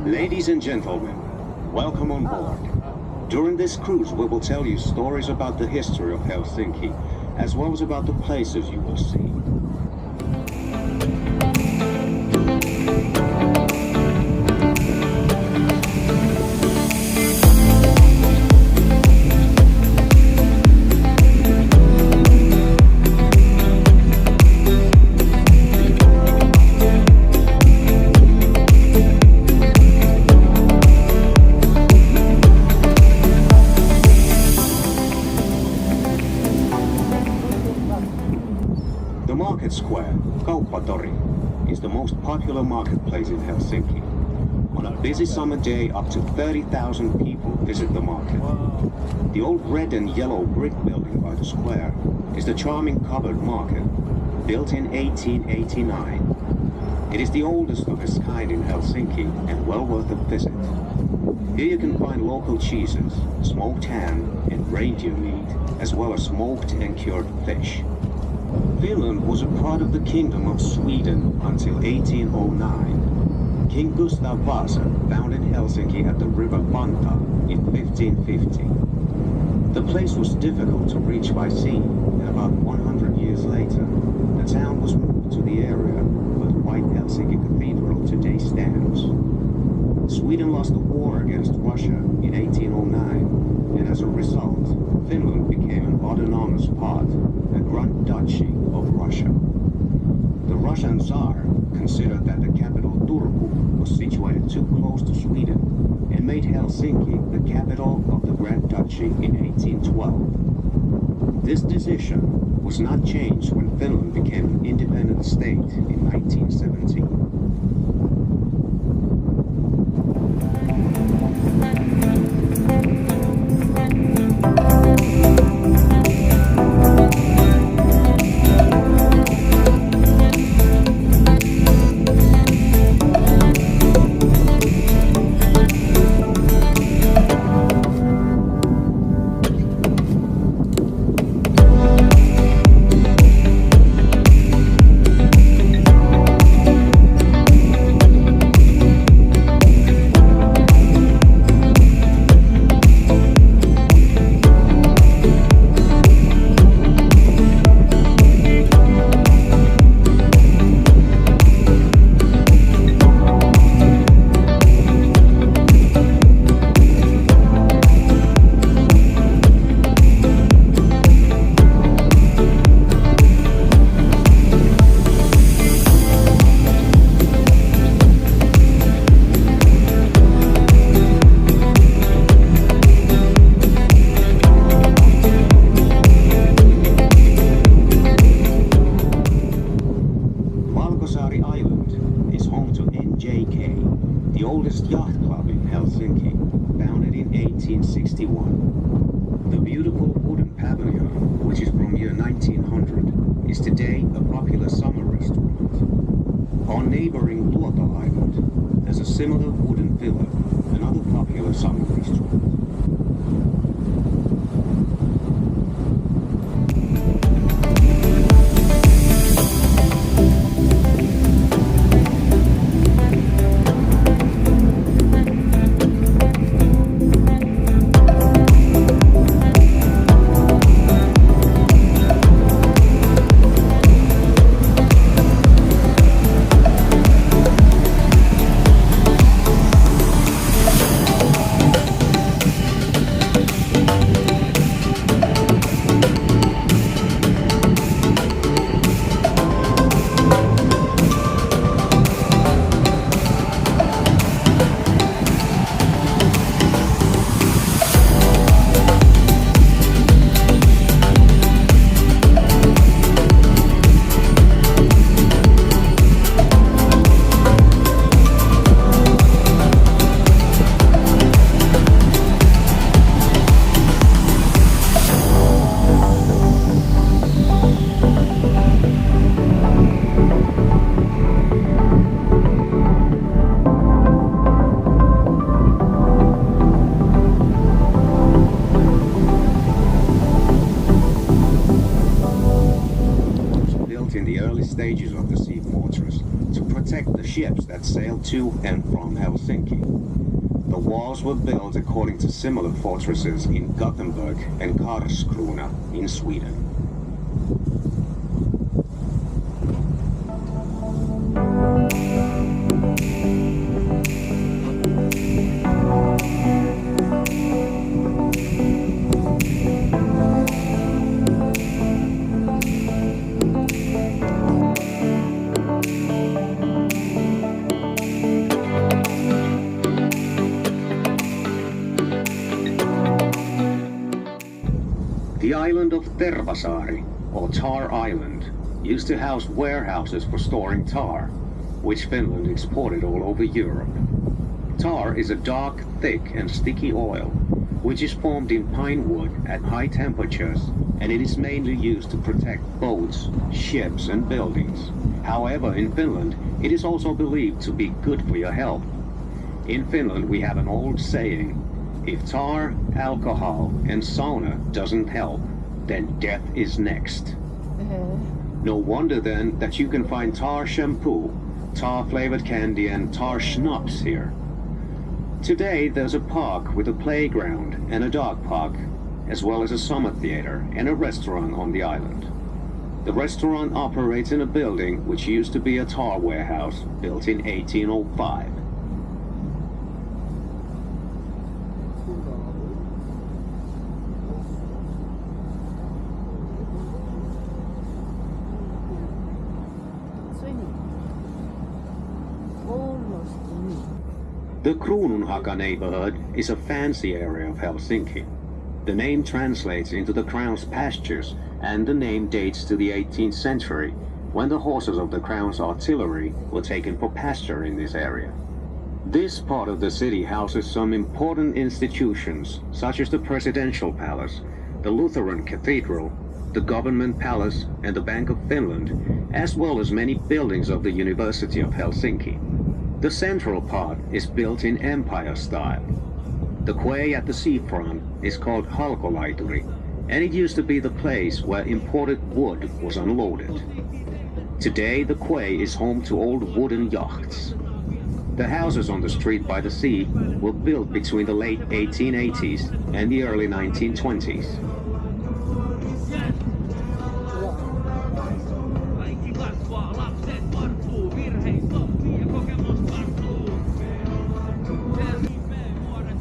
Ladies and gentlemen, welcome on board. During this cruise, we will tell you stories about the history of Helsinki, as well as about the places you will see. The Market Square, Kauppatori, is the most popular marketplace in Helsinki. On a busy summer day, up to 30,000 people visit the market. The old red and yellow brick building by the square is the charming covered market, built in 1889. It is the oldest of its kind in Helsinki and well worth a visit. Here you can find local cheeses, smoked ham and reindeer meat, as well as smoked and cured fish. Finland was a part of the Kingdom of Sweden until 1809. King Gustav Vasa founded Helsinki at the river Panta in 1550. The place was difficult to reach by sea, and about 100 years later, the town was moved to the area where the White Helsinki Cathedral today stands. Sweden lost the war against Russia in 1809, and as a result, Finland became an autonomous part, a Grand Duchy of Russia. The Russian Tsar considered that the capital Turku was situated too close to Sweden and made Helsinki the capital of the Grand Duchy in 1812. This decision was not changed when Finland became an independent state in 1917. The oldest yacht club in Helsinki, founded in 1861. The beautiful wooden pavilion, which is from year 1900, is today a popular summer restaurant. On neighboring Luoto Island, there's a similar wooden villa, another popular summer restaurant. early stages of the sea fortress to protect the ships that sailed to and from Helsinki. The walls were built according to similar fortresses in Gothenburg and Karlskrona in Sweden. The island of Tervasaari, or Tar Island, used to house warehouses for storing tar, which Finland exported all over Europe. Tar is a dark, thick and sticky oil, which is formed in pine wood at high temperatures, and it is mainly used to protect boats, ships and buildings. However, in Finland, it is also believed to be good for your health. In Finland, we have an old saying, if tar, alcohol and sauna doesn't help, then death is next. No wonder then that you can find tar shampoo, tar-flavored candy and tar schnapps here. Today there's a park with a playground and a dog park, as well as a summer theater and a restaurant on the island. The restaurant operates in a building which used to be a tar warehouse built in 1805. The Kruununhaka neighborhood is a fancy area of Helsinki. The name translates into the Crown's pastures, and the name dates to the 18th century, when the horses of the Crown's artillery were taken for pasture in this area. This part of the city houses some important institutions, such as the Presidential Palace, the Lutheran Cathedral, the Government Palace, and the Bank of Finland, as well as many buildings of the University of Helsinki. The central part is built in Empire style. The quay at the seafront is called Halkolaituri, and it used to be the place where imported wood was unloaded. Today the quay is home to old wooden yachts. The houses on the street by the sea were built between the late 1880s and the early 1920s.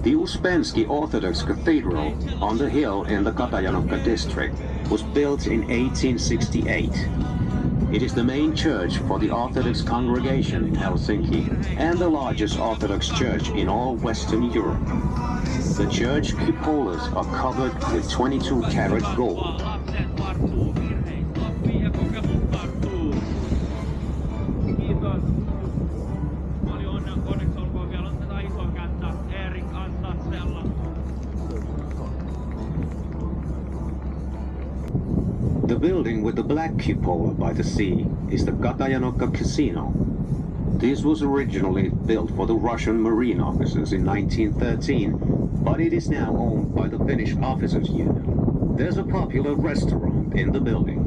The Uspensky Orthodox Cathedral on the hill in the Katajanokka district was built in 1868. It is the main church for the Orthodox congregation in Helsinki and the largest Orthodox church in all Western Europe. The church cupolas are covered with 22-karat gold. The building with the black cupola by the sea is the Katajanokka Casino. This was originally built for the Russian Marine officers in 1913, but it is now owned by the Finnish Officers Union. There's a popular restaurant in the building.